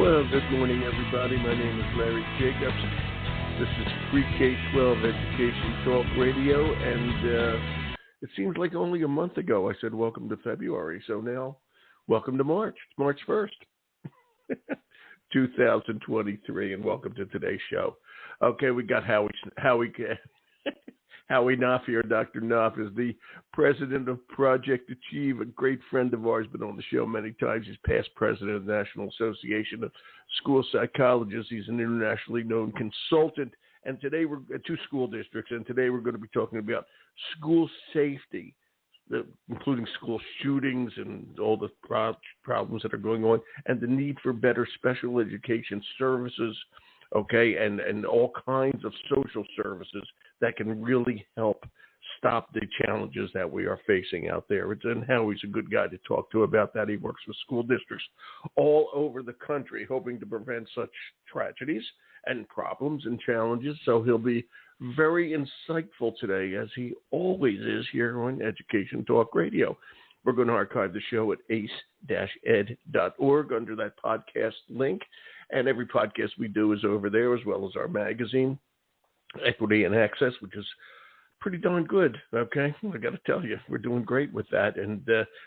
Well, good morning, everybody. My name is Larry Jacobs. This is Pre-K-12 Education Talk Radio, and it seems like only a month ago I said welcome to February. So now, welcome to March. It's March 1st, 2023, and welcome to today's show. Okay, we got Howie Knoff here. Dr. Knoff is the president of Project Achieve, a great friend of ours, been on the show many times. He's past president of the National Association of School Psychologists. He's an internationally known consultant. And today we're at two school districts, and today we're going to be talking about school safety, including school shootings and all the problems that are going on, and the need for better special education services, okay, and all kinds of social services that can really help stop the challenges that we are facing out there. And Howie's a good guy to talk to about that. He works with school districts all over the country, hoping to prevent such tragedies and problems and challenges. So he'll be very insightful today, as he always is here on Education Talk Radio. We're going to archive the show at ace-ed.org under that podcast link. And every podcast we do is over there, as well as our magazine, Equity and Access, which is pretty darn good, okay? I got to tell you, we're doing great with that, and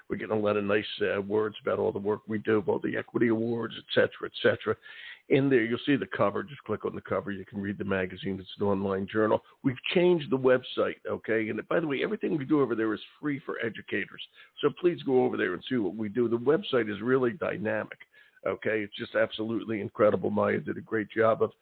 we're getting a lot of nice words about all the work we do, about the Equity Awards, et cetera, et cetera. In there, you'll see the cover. Just click on the cover. You can read the magazine. It's an online journal. We've changed the website, okay? And by the way, everything we do over there is free for educators, so please go over there and see what we do. The website is really dynamic, okay? It's just absolutely incredible. Maya did a great job of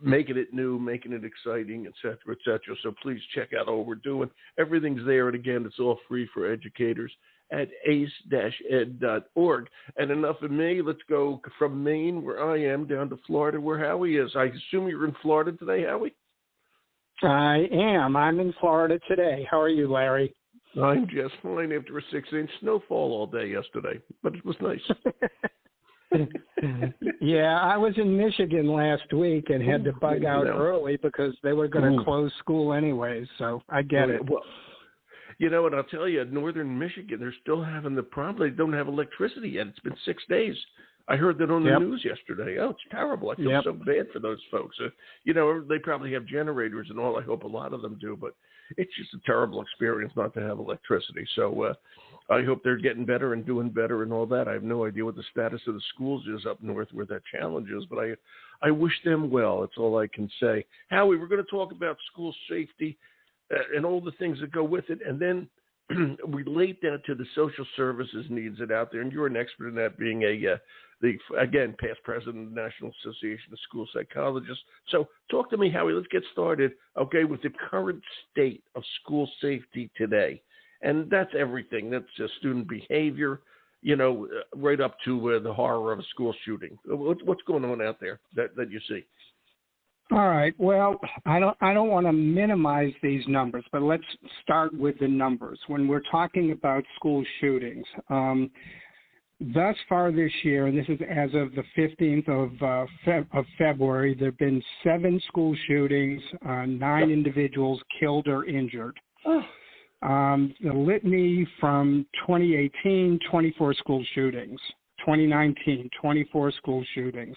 making it new, making it exciting, et cetera, et cetera. So please check out all we're doing. Everything's there. And again, it's all free for educators at ace-ed.org. And enough of me. Let's go from Maine, where I am, down to Florida, where Howie is. I assume you're in Florida today, Howie? I am. I'm in Florida today. How are you, Larry? I'm just fine after a 6-inch snowfall all day yesterday, but it was nice. Yeah, I was in Michigan last week and had to bug out early because they were going to close school anyways, so I get it. Well, you know what, I'll tell you, northern Michigan, they're still having the problem. They don't have electricity yet. It's been 6 days. I heard that on the news yesterday. Oh, it's terrible. I feel so bad for those folks. You know, they probably have generators and all. I hope a lot of them do, but it's just a terrible experience not to have electricity. So I hope they're getting better and doing better and all that. I have no idea what the status of the schools is up north where that challenge is, but I wish them well. That's all I can say. Howie, we're going to talk about school safety and all the things that go with it, and then relate that to the social services needs that out there. And you're an expert in that, being again, past president of the National Association of School Psychologists. So talk to me, Howie. Let's get started, okay, with the current state of school safety today. And that's everything. That's student behavior, you know, right up to the horror of a school shooting. What's going on out there that you see? All right. Well, I don't want to minimize these numbers, but let's start with the numbers. When we're talking about school shootings, thus far this year, and this is as of the 15th of February, there have been 7 school shootings, 9 individuals killed or injured. The litany from 2018, 24 school shootings. 2019, 24 school shootings.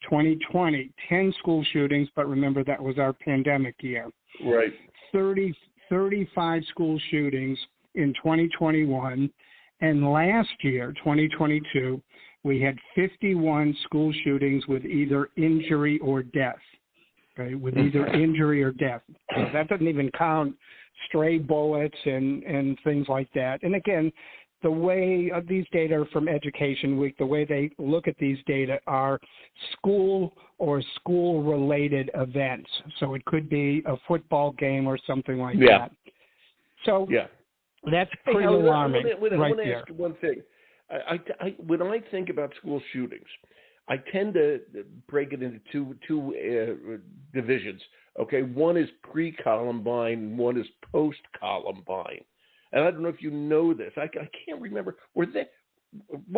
2020, 10 school shootings, but remember that was our pandemic year. Right. 35 school shootings in 2021. And last year, 2022, we had 51 school shootings with either injury or death. Okay, with either injury or death. So that doesn't even count stray bullets and things like that. And again, the way these data are from Education Week, the way they look at these data are school or school-related events. So it could be a football game or something like that. So that's pretty alarming. I want to ask you one thing. When I think about school shootings, I tend to break it into two divisions. Okay, one is pre-Columbine, one is post-Columbine. And I don't know if you know this. I can't remember. What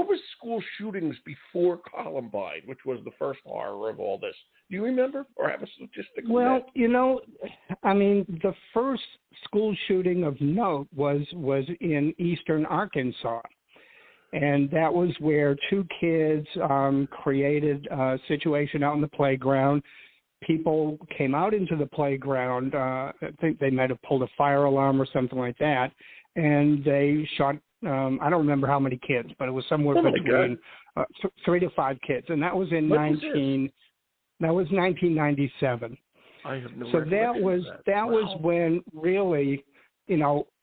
were school shootings before Columbine, which was the first horror of all this? Do you remember or have a statistic? Well, you know, I mean, the first school shooting of note was in eastern Arkansas. And that was where two kids created a situation out in the playground. People came out into the playground. I think they might have pulled a fire alarm or something like that. And they shot, I don't remember how many kids, but it was somewhere between 3 to 5 kids. And that was in 1997. I have no So that was when really,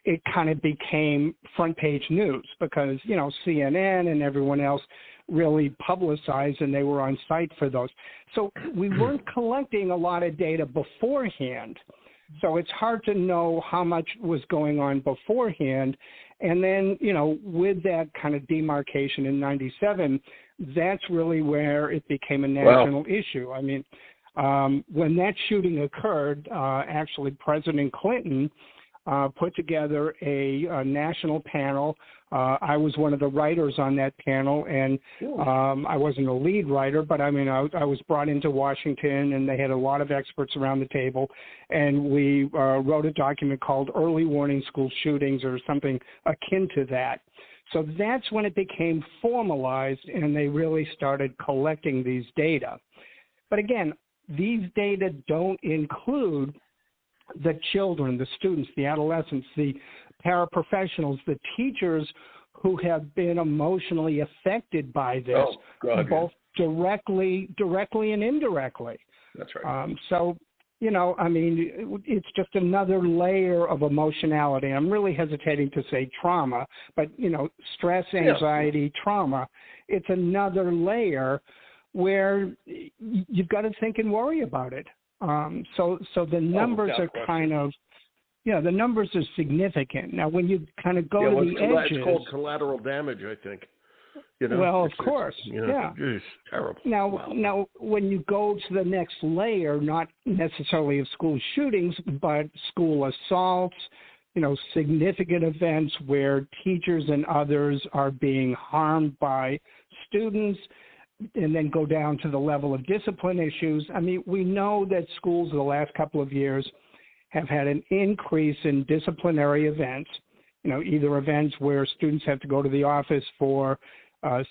it kind of became front page news because, CNN and everyone else really publicized and they were on site for those. So we weren't collecting a lot of data beforehand. So it's hard to know how much was going on beforehand. And then, with that kind of demarcation in 97, that's really where it became a national issue. I mean, when that shooting occurred, actually President Clinton put together a national panel. I was one of the writers on that panel, and I wasn't a lead writer, but I mean, I was brought into Washington, and they had a lot of experts around the table, and we wrote a document called Early Warning School Shootings or something akin to that. So that's when it became formalized, and they really started collecting these data. But again, these data don't include the children, the students, the adolescents, the paraprofessionals, the teachers who have been emotionally affected by this, both directly and indirectly. That's right. So, I mean, it's just another layer of emotionality. I'm really hesitating to say trauma, but, stress, anxiety, trauma, it's another layer where you've got to think and worry about it. So the numbers are kind of, the numbers are significant. Now, when you kind of go to the edges, it's called collateral damage, I think. Well, of course, It's terrible. Now, when you go to the next layer, not necessarily of school shootings, but school assaults, significant events where teachers and others are being harmed by students, and then go down to the level of discipline issues. I mean, we know that schools in the last couple of years have had an increase in disciplinary events, either events where students have to go to the office for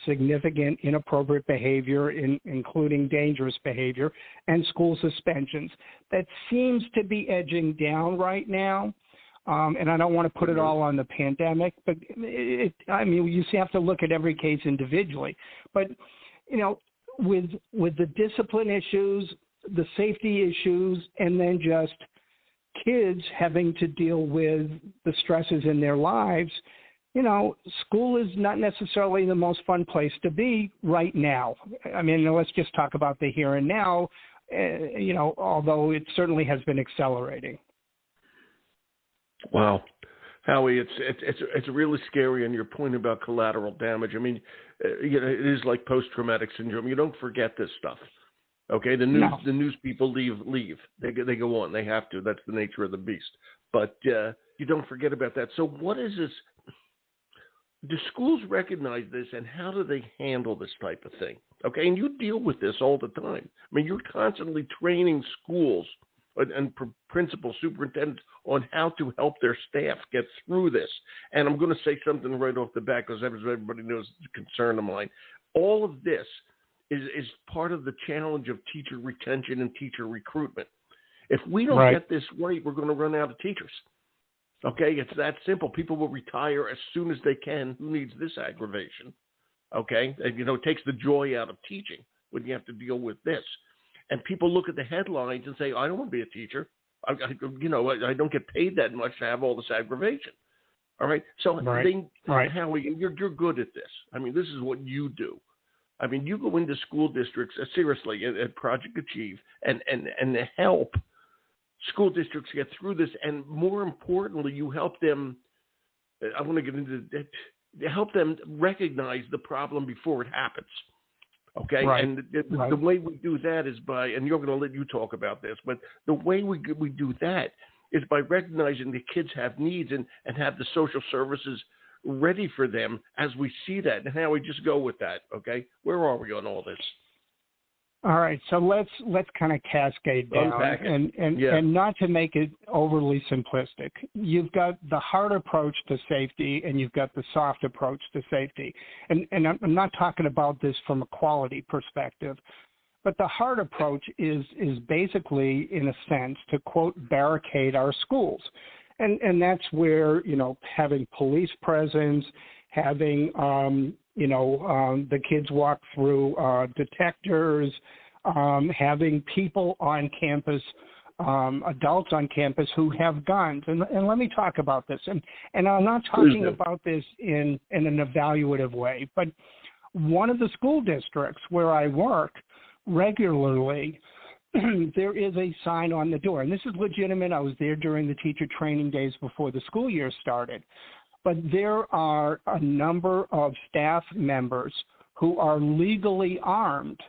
significant inappropriate behavior, including dangerous behavior, and school suspensions. That seems to be edging down right now. And I don't want to put it all on the pandemic, but you have to look at every case individually. But with the discipline issues, the safety issues, and then just kids having to deal with the stresses in their lives, school is not necessarily the most fun place to be right now. I mean, let's just talk about the here and now, although it certainly has been accelerating. Wow. Howie, it's really scary, and your point about collateral damage. I mean, it is like post-traumatic syndrome. You don't forget this stuff. Okay, the news people leave. They go on. They have to. That's the nature of the beast. But you don't forget about that. So what is this? Do schools recognize this, and how do they handle this type of thing? Okay, and you deal with this all the time. I mean, you're constantly training schools and principal superintendents on how to help their staff get through this. And I'm going to say something right off the bat because everybody knows it's a concern of mine. All of this is part of the challenge of teacher retention and teacher recruitment. If we don't get this right, we're going to run out of teachers. Okay, it's that simple. People will retire as soon as they can. Who needs this aggravation? Okay, and, it takes the joy out of teaching when you have to deal with this. And people look at the headlines and say, I don't want to be a teacher. I don't get paid that much to have all this aggravation. All right. So, Howie, you're good at this. I mean, this is what you do. I mean, you go into school districts, seriously, at Project Achieve, and help school districts get through this. And more importantly, you help them. I want to get into it. Help them recognize the problem before it happens. Okay, and the way we do that is by, and you're going to let you talk about this, but the way we do that is by recognizing the kids have needs and have the social services ready for them as we see that. And how we just go with that, okay? Where are we on all this? All right, so let's kind of cascade down, and not to make it overly simplistic. You've got the hard approach to safety, and you've got the soft approach to safety. And I'm not talking about this from a quality perspective, but the hard approach is basically, in a sense, to quote, barricade our schools, and that's where having police presence, having the kids walk through detectors, having people on campus, adults on campus who have guns. And let me talk about this. And I'm not talking about this in an evaluative way, but one of the school districts where I work regularly, there is a sign on the door. And this is legitimate. I was there during the teacher training days before the school year started. But there are a number of staff members who are legally armed,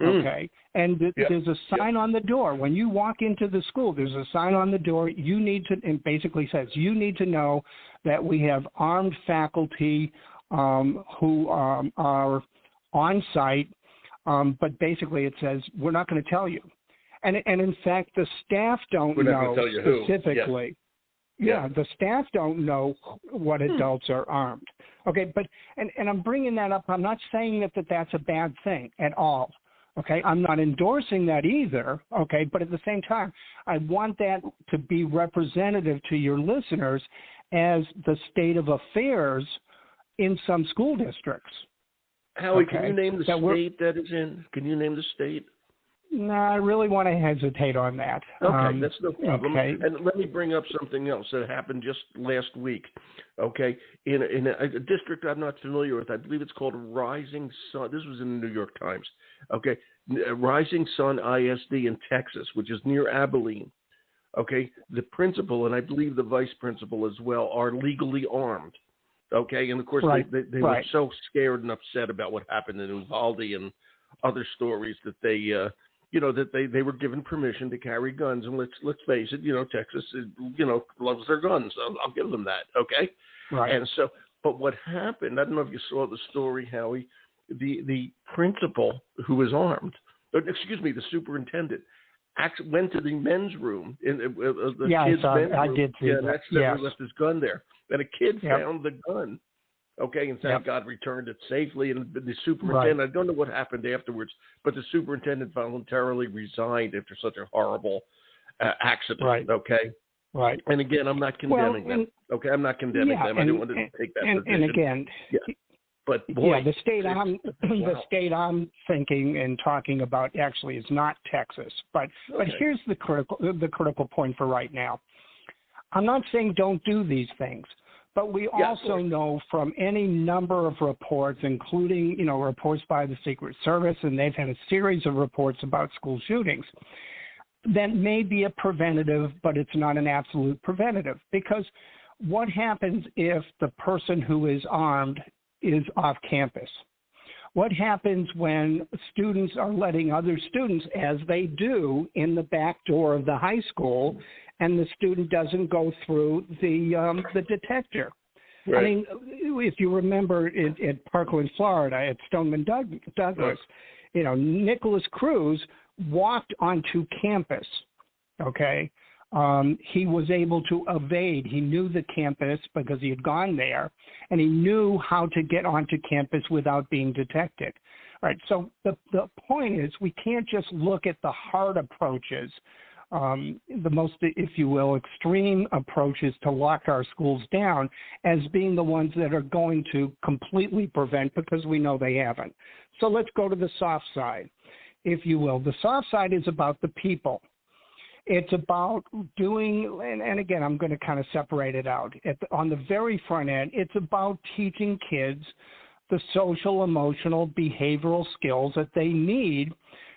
okay? And there's a sign on the door. When you walk into the school, there's a sign on the door. You need to, and basically says, you need to know that we have armed faculty who are on site, but basically it says, we're not going to tell you. And in fact, the staff don't know specifically. Yeah, the staff don't know what adults are armed. Okay, but and I'm bringing that up. I'm not saying that that's a bad thing at all. Okay, I'm not endorsing that either. Okay, but at the same time, I want that to be representative to your listeners as the state of affairs in some school districts. Howie, can you name the state that is in? Can you name the state? No, I really want to hesitate on that. Okay, that's no problem. Okay. And let me bring up something else that happened just last week. Okay, in a district I'm not familiar with, I believe it's called Rising Sun. This was in the New York Times. Okay, Rising Sun ISD in Texas, which is near Abilene. Okay, the principal and I believe the vice principal as well are legally armed. Okay, and of course they were so scared and upset about what happened in Uvalde and other stories that they. That they were given permission to carry guns, and let's face it, Texas, loves their guns. So I'll give them that, okay? Right. And so, but what happened? I don't know if you saw the story, Howie. The principal who was armed, the superintendent, actually went to the men's room in the kids' men's room. I did see that. That's never left his gun there, and a kid found the gun. Okay, and thank God returned it safely. And the superintendent, I don't know what happened afterwards, but the superintendent voluntarily resigned after such a horrible accident. Right. Okay. Right. And again, I'm not condemning them. Okay, I'm not condemning them. I don't want to take that position. And again, but boy, the state I'm thinking and talking about actually is not Texas. But here's the critical point for right now. I'm not saying don't do these things. But we also know from any number of reports, including, reports by the Secret Service, and they've had a series of reports about school shootings, that may be a preventative, but it's not an absolute preventative. Because what happens if the person who is armed is off campus? What happens when students are letting other students, as they do in the back door of the high school, and the student doesn't go through the detector? Right. I mean, if you remember at Parkland, Florida, at Stoneman Douglas, Nicholas Cruz walked onto campus, okay? He was able to evade. He knew the campus because he had gone there, and he knew how to get onto campus without being detected. All right, so the point is we can't just look at the hard approaches, the most, if you will, extreme approaches to lock our schools down as being the ones that are going to completely prevent, because we know they haven't. So let's go to the soft side, if you will. The soft side is about the people. It's about doing, and again, I'm going to kind of separate it out. On the very front end, it's about teaching kids the social, emotional, behavioral skills that they need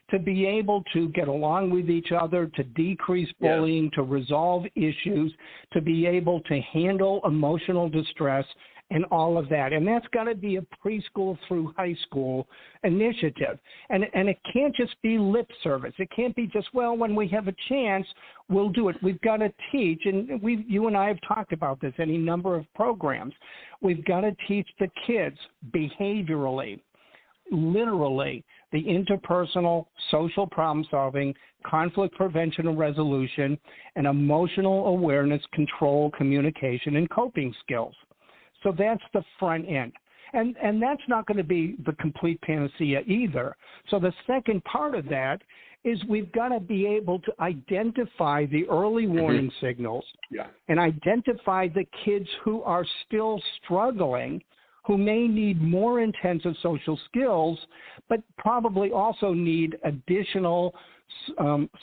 to be able to get along with each other, to decrease bullying, to resolve issues, to be able to handle emotional distress, and all of that. And that's got to be a preschool through high school initiative. And it can't just be lip service. It can't be just, well, when we have a chance, we'll do it. We've got to teach, and you and I have talked about this, any number of programs. We've got to teach the kids behaviorally literally the interpersonal social problem solving, conflict prevention and resolution, and emotional awareness, control, communication, and coping skills. So that's the front end. And that's not going to be the complete panacea either. So the second part of that is we've got to be able to identify the early warning signals and identify the kids who are still struggling, who may need more intensive social skills, but probably also need additional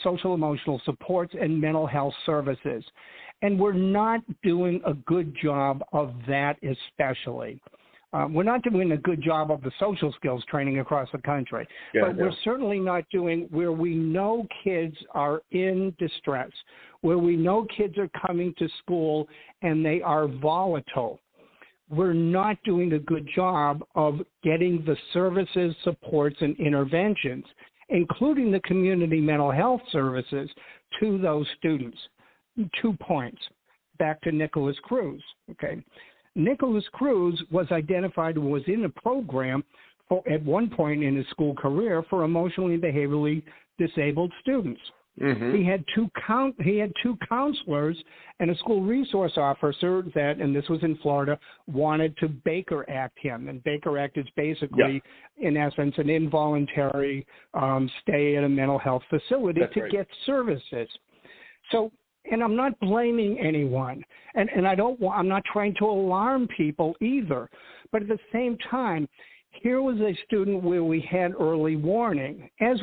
social emotional supports and mental health services. And we're not doing a good job of that especially. We're not doing a good job of the social skills training across the country, but we're certainly not doing where we know kids are in distress, where we know kids are coming to school and they are volatile. We're not doing a good job of getting the services, supports, and interventions, including the community mental health services, to those students. 2 points. Back to Nicholas Cruz, okay? Nicholas Cruz was identified and was in a program at one point in his school career for emotionally and behaviorally disabled students. He had two counselors and a school resource officer that, and this was in Florida, wanted to Baker Act him. And Baker Act is basically, in essence, an involuntary stay at a mental health facility get services. So, and I'm not blaming anyone, and I'm not trying to alarm people either. But at the same time, here was a student where we had early warning, as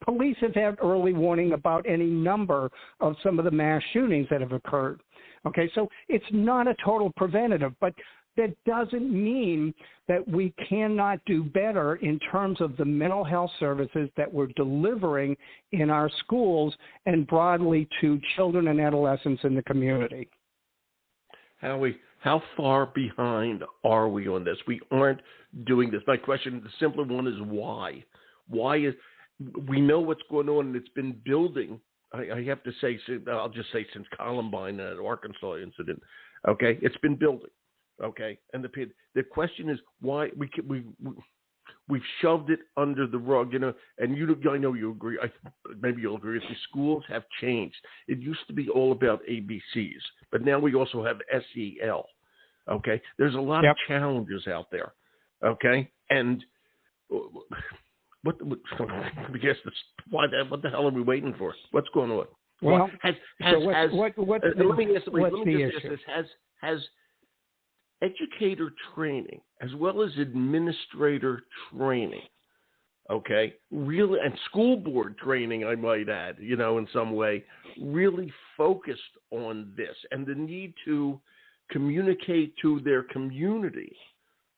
police have had early warning about any number of some of the mass shootings that have occurred. Okay, so it's not a total preventative, but that doesn't mean that we cannot do better in terms of the mental health services that we're delivering in our schools and broadly to children and adolescents in the community. Howie, how far behind are we on this? We aren't doing this. My question, the simpler one, is why? Why is we know what's going on and it's been building. I have to say, I'll just say since Columbine, that Arkansas incident. Okay, it's been building. Okay, and the question is why we've shoved it under the rug, and I know you agree. Maybe you'll agree with me. Schools have changed. It used to be all about ABCs, but now we also have SEL. Okay, there's a lot of challenges out there. Okay, and what the hell are we waiting for? What's going on? Well, let me just ask this: has educator training as well as administrator training, okay, really, and school board training, I might add, in some way, really focused on this and the need to communicate to their community,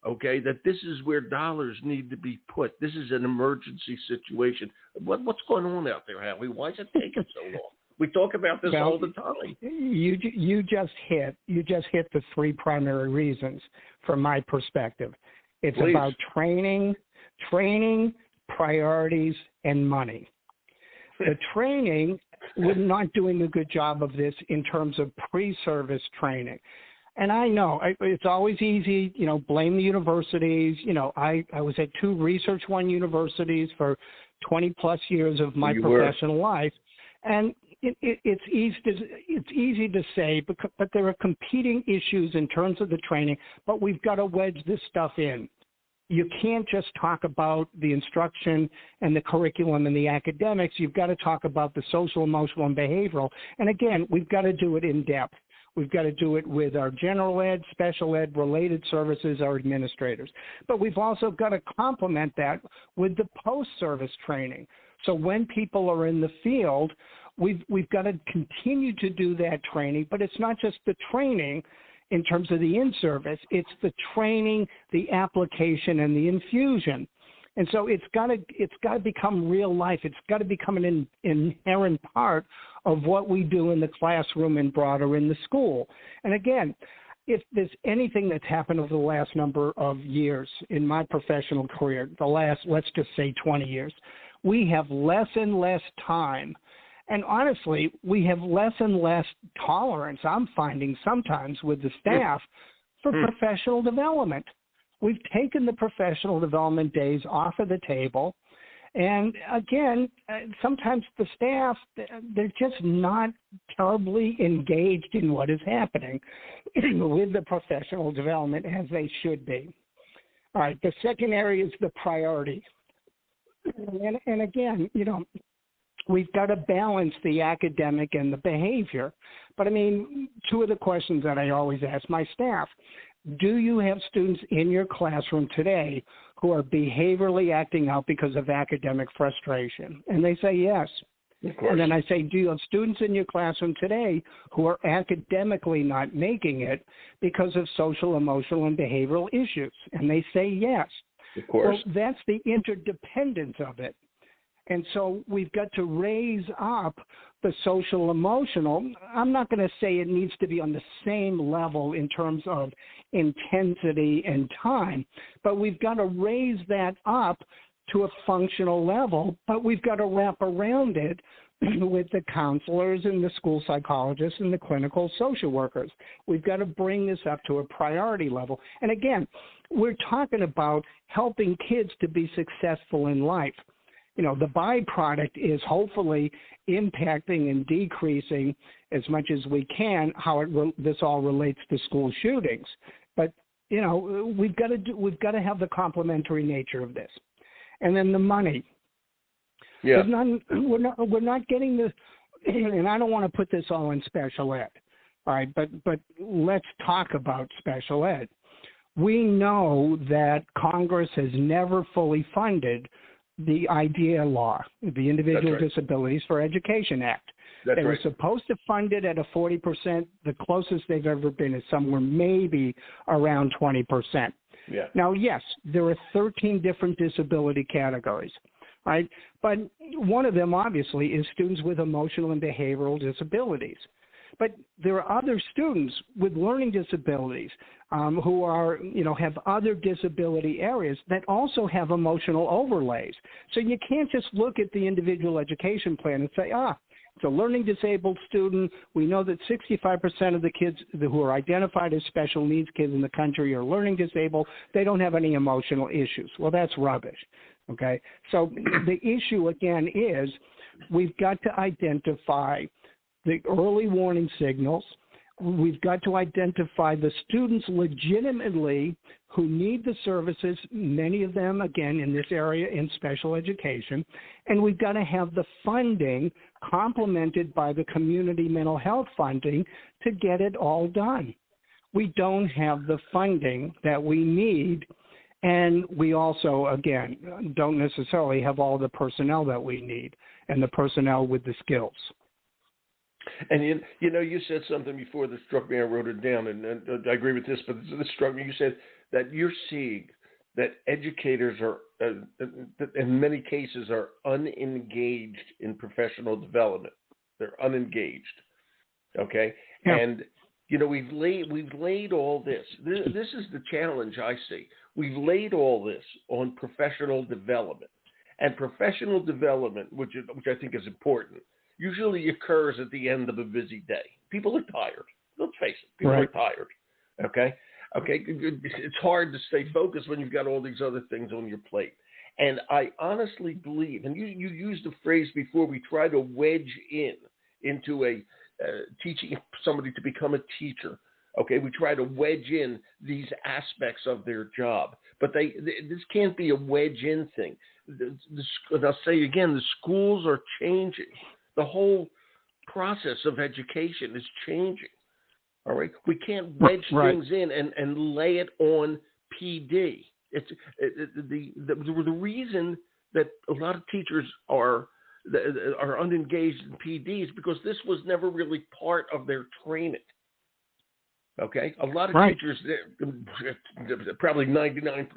okay, that this is where dollars need to be put. This is an emergency situation. What's going on out there, Howie? Why is it taking so long? We talk about this all the time. You just hit the three primary reasons from my perspective. It's about training, priorities, and money. The training, we're not doing a good job of this in terms of pre-service training. And I know it's always easy, blame the universities. I was at 2 Research One universities for 20 plus years of my professional life. And it's easy to say, but there are competing issues in terms of the training, but we've got to wedge this stuff in. You can't just talk about the instruction and the curriculum and the academics. You've got to talk about the social, emotional, and behavioral. And again, we've got to do it in depth. We've got to do it with our general ed, special ed, related services, our administrators. But we've also got to complement that with the post-service training. So when people are in the field, we've got to continue to do that training, but it's not just the training in terms of the in-service, it's the training, the application, and the infusion. And so it's got to become real life. It's got to become an inherent part of what we do in the classroom and broader in the school. And again, if there's anything that's happened over the last number of years in my professional career, the last, let's just say 20 years, we have less and less time. And honestly, we have less and less tolerance, I'm finding sometimes with the staff, for professional development. we've taken the professional development days off of the table. And again, sometimes the staff, they're just not terribly engaged in what is happening with the professional development as they should be. All right, the second area is the priority. And again, we've got to balance the academic and the behavior. But I mean, two of the questions that I always ask my staff: do you have students in your classroom today who are behaviorally acting out because of academic frustration? And they say yes. Of course. And then I say, do you have students in your classroom today who are academically not making it because of social, emotional, and behavioral issues? And they say yes. Of course. Well, that's the interdependence of it. And so we've got to raise up the social emotional. I'm not going to say it needs to be on the same level in terms of intensity and time, but we've got to raise that up to a functional level, but we've got to wrap around it with the counselors and the school psychologists and the clinical social workers. We've got to bring this up to a priority level. And again, we're talking about helping kids to be successful in life. The byproduct is hopefully impacting and decreasing as much as we can how this all relates to school shootings. But we've got to have the complementary nature of this, and then the money. Yeah, we're not getting the, and I don't want to put this all in special ed. All right, but let's talk about special ed. We know that Congress has never fully funded the IDEA law, the Individual Disabilities for Education Act. They were supposed to fund it at a 40%. The closest they've ever been is somewhere maybe around 20%. Yeah. Now, yes, there are 13 different disability categories, right? But one of them, obviously, is students with emotional and behavioral disabilities. But there are other students with learning disabilities who are, have other disability areas that also have emotional overlays. So you can't just look at the individual education plan and say, it's a learning disabled student. We know that 65% of the kids who are identified as special needs kids in the country are learning disabled. They don't have any emotional issues. Well, that's rubbish. Okay. So the issue, again, is we've got to identify the early warning signals. We've got to identify the students legitimately who need the services, many of them, again, in this area in special education, and we've got to have the funding complemented by the community mental health funding to get it all done. We don't have the funding that we need, and we also, again, don't necessarily have all the personnel that we need and the personnel with the skills. And you said something before that struck me. I wrote it down, and I agree with this. But this struck me. You said that you're seeing that educators are, in many cases, are unengaged in professional development. They're unengaged. Okay, yeah. And we've laid all this. This is the challenge I see. We've laid all this on professional development, and professional development, which I think is important, usually occurs at the end of a busy day. People are tired. Let's face it. People are tired. Okay. It's hard to stay focused when you've got all these other things on your plate. And I honestly believe, and you used the phrase before, we try to wedge into teaching somebody to become a teacher. Okay. We try to wedge in these aspects of their job, but this can't be a wedge in thing. And I'll say again, the schools are changing. The whole process of education is changing. All right, we can't wedge things in and lay it on PD. It's the reason that a lot of teachers are unengaged in PD is because this was never really part of their training. Okay, a lot of teachers, probably 99%,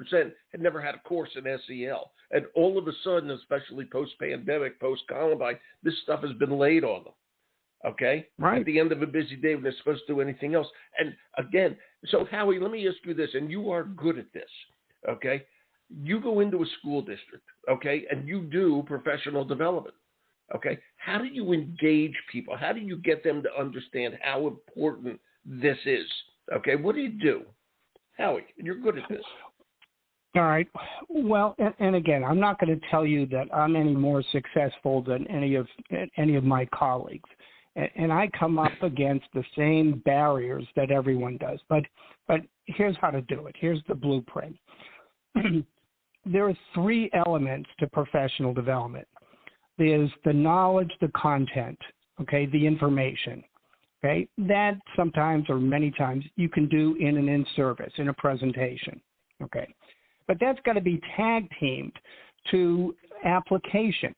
had never had a course in SEL, and all of a sudden, especially post-pandemic, post-Columbine, this stuff has been laid on them. Okay, at the end of a busy day when they're supposed to do anything else. And again, so Howie, let me ask you this, and you are good at this. Okay, you go into a school district, okay, and you do professional development. Okay, how do you engage people? How do you get them to understand how important this is? Okay, what do you do? Howie, you're good at this. All right. Well, and again, I'm not going to tell you that I'm any more successful than any of my colleagues, and I come up against the same barriers that everyone does. But here's how to do it. Here's the blueprint. There are 3 elements to professional development. There's the knowledge, the content, okay, the information. Okay, that sometimes or many times you can do in an in-service, in a presentation. Okay. But that's got to be tag teamed to application,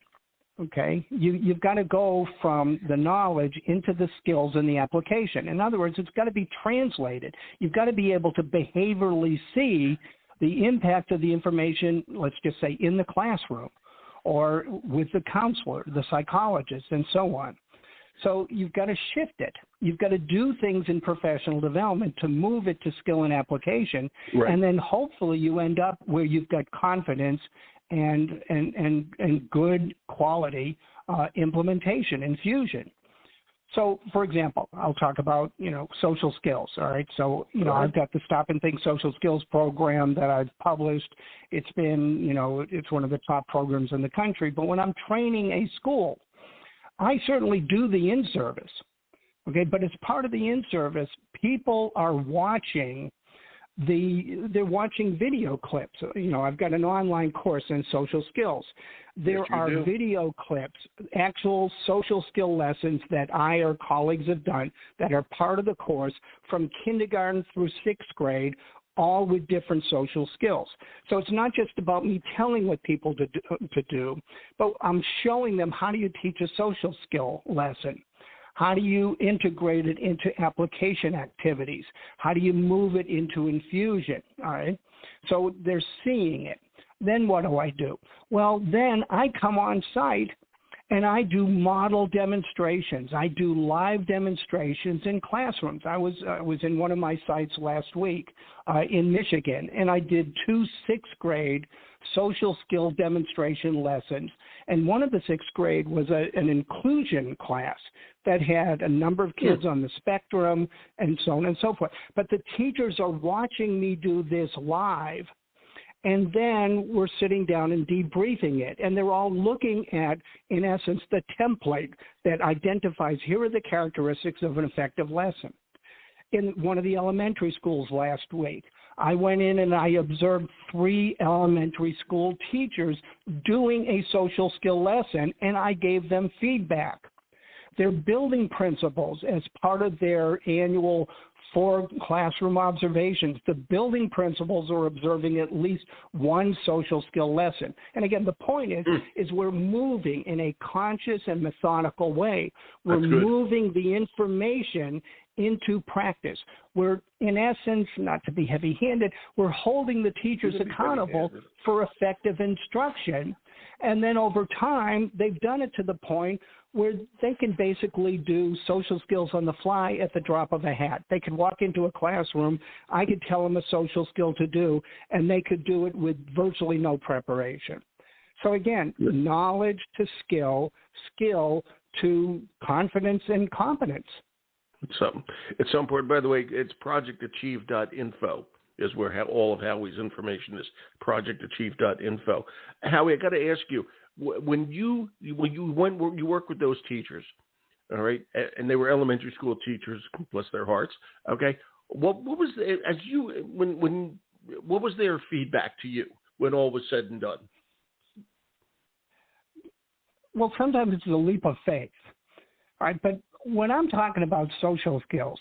okay? You've got to go from the knowledge into the skills and the application. In other words, it's got to be translated. You've got to be able to behaviorally see the impact of the information, let's just say, in the classroom or with the counselor, the psychologist, and so on. So you've got to shift it. You've got to do things in professional development to move it to skill and application, right. And then hopefully you end up where you've got confidence and good quality implementation and fusion. So, for example, I'll talk about, social skills, all right? So, I've got the Stop and Think Social Skills program that I've published. It's been, it's one of the top programs in the country. But when I'm training a school, I certainly do the in-service, okay? But as part of the in-service, people are watching they're watching video clips. I've got an online course in social skills. There are video clips, actual social skill lessons that I or colleagues have done that are part of the course from kindergarten through 6th grade, all with different social skills. So it's not just about me telling what people to do, but I'm showing them how do you teach a social skill lesson? How do you integrate it into application activities? How do you move it into infusion? All right. So they're seeing it. Then what do? Well, then I come on site and I do model demonstrations. I do live demonstrations in classrooms. I was in one of my sites last week in Michigan, and I did 2 6th grade social skill demonstration lessons. And one of the 6th grade was an inclusion class that had a number of kids on the spectrum and so on and so forth. But the teachers are watching me do this live, and then we're sitting down and debriefing it. And they're all looking at, in essence, the template that identifies here are the characteristics of an effective lesson. In one of the elementary schools last week, I went in and I observed 3 elementary school teachers doing a social skill lesson, and I gave them feedback. They're building principles as part of their annual 4 classroom observations. The building principles are observing at least 1 social skill lesson. And again, the point is we're moving in a conscious and methodical way. We're moving the information into practice. We're, in essence, not to be heavy-handed, we're holding the teachers accountable for effective instruction. And then over time, they've done it to the point where they can basically do social skills on the fly at the drop of a hat. They could walk into a classroom, I could tell them a social skill to do, and they could do it with virtually no preparation. So again, knowledge to skill, skill to confidence and competence. It's so important. By the way, it's projectachieve.info is where all of Howie's information is, projectachieve.info. Howie, I got to ask you, when you work with those teachers, all right, and they were elementary school teachers, bless their hearts, okay, what was what was their feedback to you when all was said and done? Well, sometimes it's a leap of faith, all right, but when I'm talking about social skills,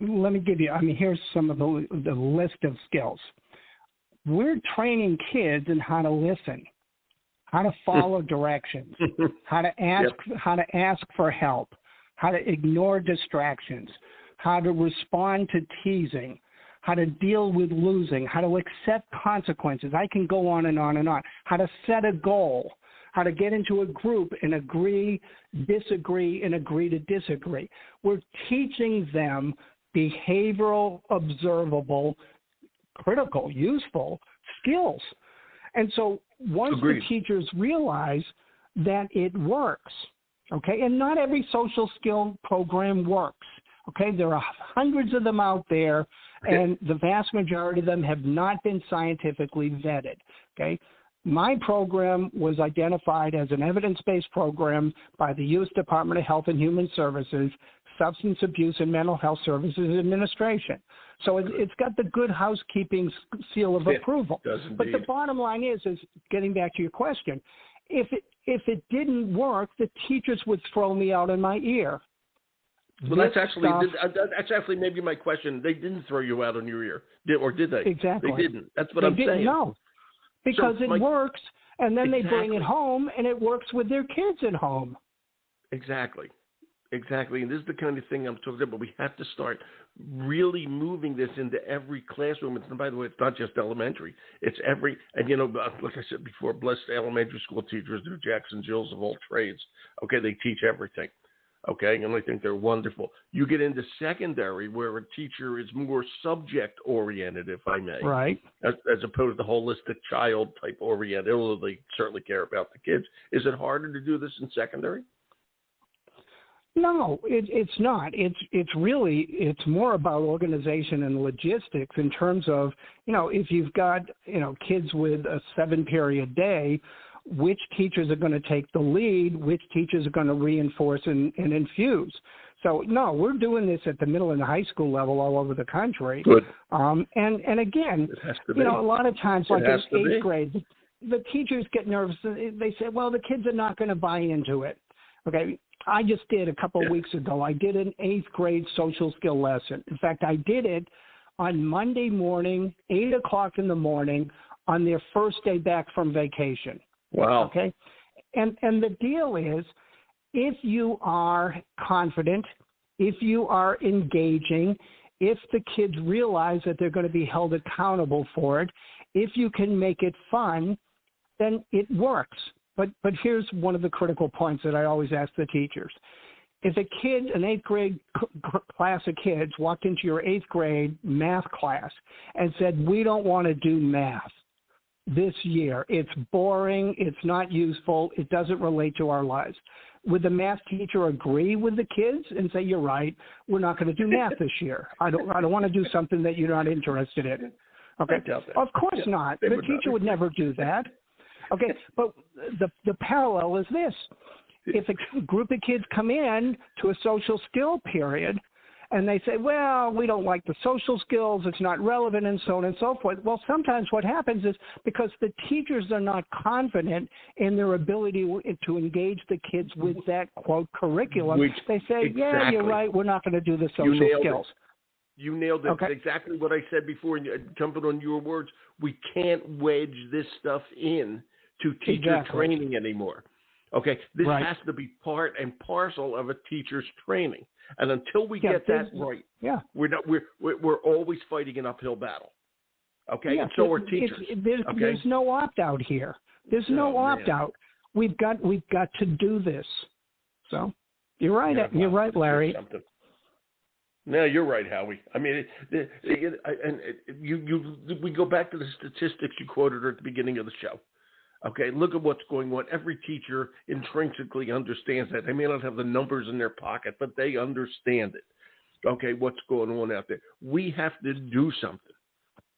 let me give you, here's some of the list of skills. We're training kids in how to listen, how to follow directions, how to ask for help, how to ignore distractions, how to respond to teasing, how to deal with losing, how to accept consequences. I can go on and on and on. How to set a goal, how to get into a group and agree, disagree, and agree to disagree. We're teaching them behavioral, observable, critical, useful skills. And so once the teachers realize that it works, okay, and not every social skill program works, okay, there are hundreds of them out there, and the vast majority of them have not been scientifically vetted, okay? My program was identified as an evidence-based program by the U.S. Department of Health and Human Services, Substance Abuse and Mental Health Services Administration. So it's got the good housekeeping seal of approval. But the bottom line is getting back to your question, if it didn't work, the teachers would throw me out in my ear. Well, that's actually maybe my question. They didn't throw you out on your ear, did they? Exactly. They didn't. That's what I'm saying. No, because it works, and then they bring it home, and it works with their kids at home. Exactly. And this is the kind of thing I'm talking about. We have to start really moving this into every classroom. And by the way, it's not just elementary. It's every, and like I said before, bless the elementary school teachers, they're Jacks and Jills of all trades. Okay, they teach everything. Okay, and I think they're wonderful. You get into secondary where a teacher is more subject-oriented, if I may. Right. As opposed to holistic child-type oriented, although they certainly care about the kids. Is it harder to do this in secondary? No, it's not. It's more about organization and logistics in terms of, if you've got, kids with a 7-period day, which teachers are going to take the lead, which teachers are going to reinforce and infuse. So, no, we're doing this at the middle and the high school level all over the country. Good. And again, a lot of times, like in 8th grade, the teachers get nervous. They say, well, the kids are not going to buy into it. Okay. I just did a couple of weeks ago. I did an 8th grade social skill lesson. In fact, I did it on Monday morning, 8 o'clock in the morning, on their first day back from vacation. Wow. Okay. And the deal is, if you are confident, if you are engaging, if the kids realize that they're going to be held accountable for it, if you can make it fun, then it works. But here's one of the critical points that I always ask the teachers. If a kid, an 8th grade class of kids, walked into your 8th grade math class and said, we don't want to do math this year, it's boring, it's not useful, it doesn't relate to our lives, would the math teacher agree with the kids and say, you're right, we're not going to do math this year. I don't want to do something that you're not interested in. Okay. Of course not. The teacher would never do that. Okay, but the parallel is this. If a group of kids come in to a social skill period and they say, well, we don't like the social skills, it's not relevant, and so on and so forth, well, sometimes what happens is because the teachers are not confident in their ability to engage the kids with that, quote, curriculum, they say, yeah, you're right, we're not going to do the social skills. You nailed it. Okay. Exactly what I said before, jumping on your words. We can't wedge this stuff in to teacher training anymore. Okay, this has to be part and parcel of a teacher's training, and until we get that right, we're always fighting an uphill battle. Okay, and so are teachers. There's no opt out here. There's no opt out. We've got to do this. So you're right. Yeah, you're right, Larry. No, you're right, Howie. I mean, we go back to the statistics you quoted at the beginning of the show. Okay, look at what's going on. Every teacher intrinsically understands that. They may not have the numbers in their pocket, but they understand it. Okay, what's going on out there? We have to do something.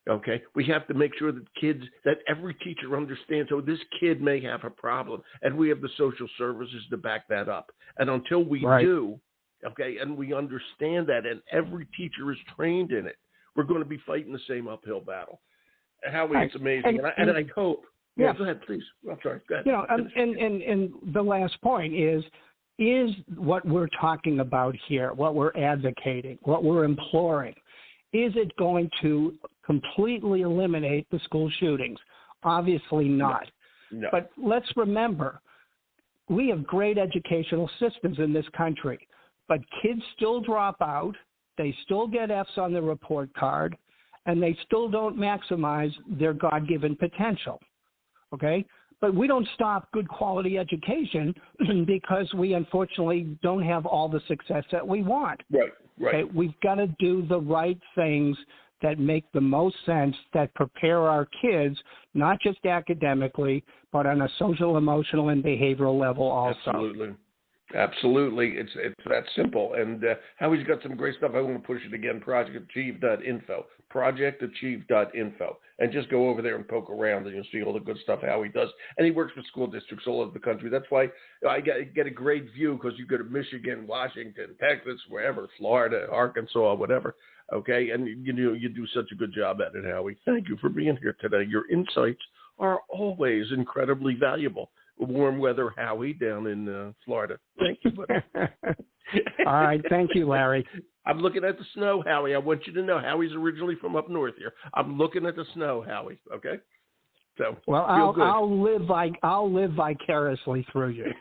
Okay, we have to make sure that every teacher understands, oh, this kid may have a problem, and we have the social services to back that up. And until we do, okay, and we understand that, and every teacher is trained in it, we're going to be fighting the same uphill battle. Howie, it's amazing, and I hope. Yeah, go ahead, please. I'm sorry. Go ahead. And the last point is what we're talking about here, what we're advocating, what we're imploring, is it going to completely eliminate the school shootings? Obviously not. No. But let's remember, we have great educational systems in this country, but kids still drop out, they still get Fs on the report card, and they still don't maximize their God-given potential. Okay, but we don't stop good quality education because we unfortunately don't have all the success that we want. Right. Okay? We've got to do the right things that make the most sense, that prepare our kids, not just academically, but on a social, emotional, and behavioral level also. Absolutely. It's that simple. And Howie's got some great stuff. I want to push it again, projectachieve.info. projectachieve.info, and just go over there and poke around, and you'll see all the good stuff Howie does. And he works with school districts all over the country. That's why I get a great view, because you go to Michigan, Washington, Texas, wherever, Florida, Arkansas, whatever. Okay, and you do such a good job at it, Howie. Thank you for being here today. Your insights are always incredibly valuable. Warm weather Howie down in Florida. Thank you, buddy. All right, thank you, Larry. I'm looking at the snow, Howie. I want you to know Howie's originally from up north here. I'm looking at the snow, Howie. Okay. So well, I'll live vicariously through you.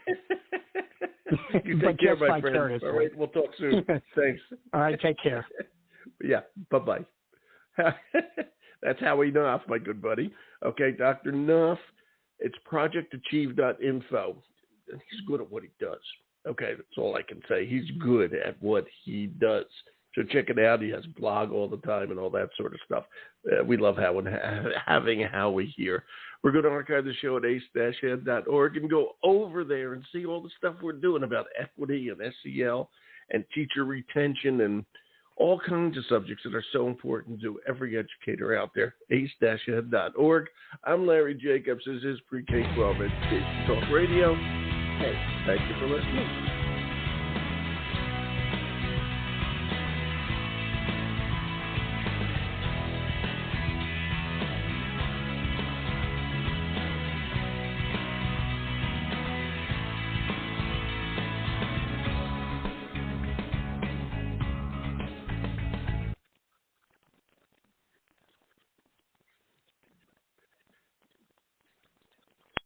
You take care, my friend. All right, we'll talk soon. Thanks. All right, take care. Yeah, bye-bye. That's Howie Knoff, my good buddy. Okay, Dr. Knoff, it's projectachieve.info. And he's good at what he does. Okay, that's all I can say. He's good at what he does. So check it out. He has a blog all the time and all that sort of stuff. We love having Howie here. We're going to archive the show at ace-ed.org and go over there and see all the stuff we're doing about equity and SEL and teacher retention and all kinds of subjects that are so important to every educator out there. ace-ed.org. I'm Larry Jacobs. This is Pre-K-12 Education Talk Radio. Hey, thank you for listening.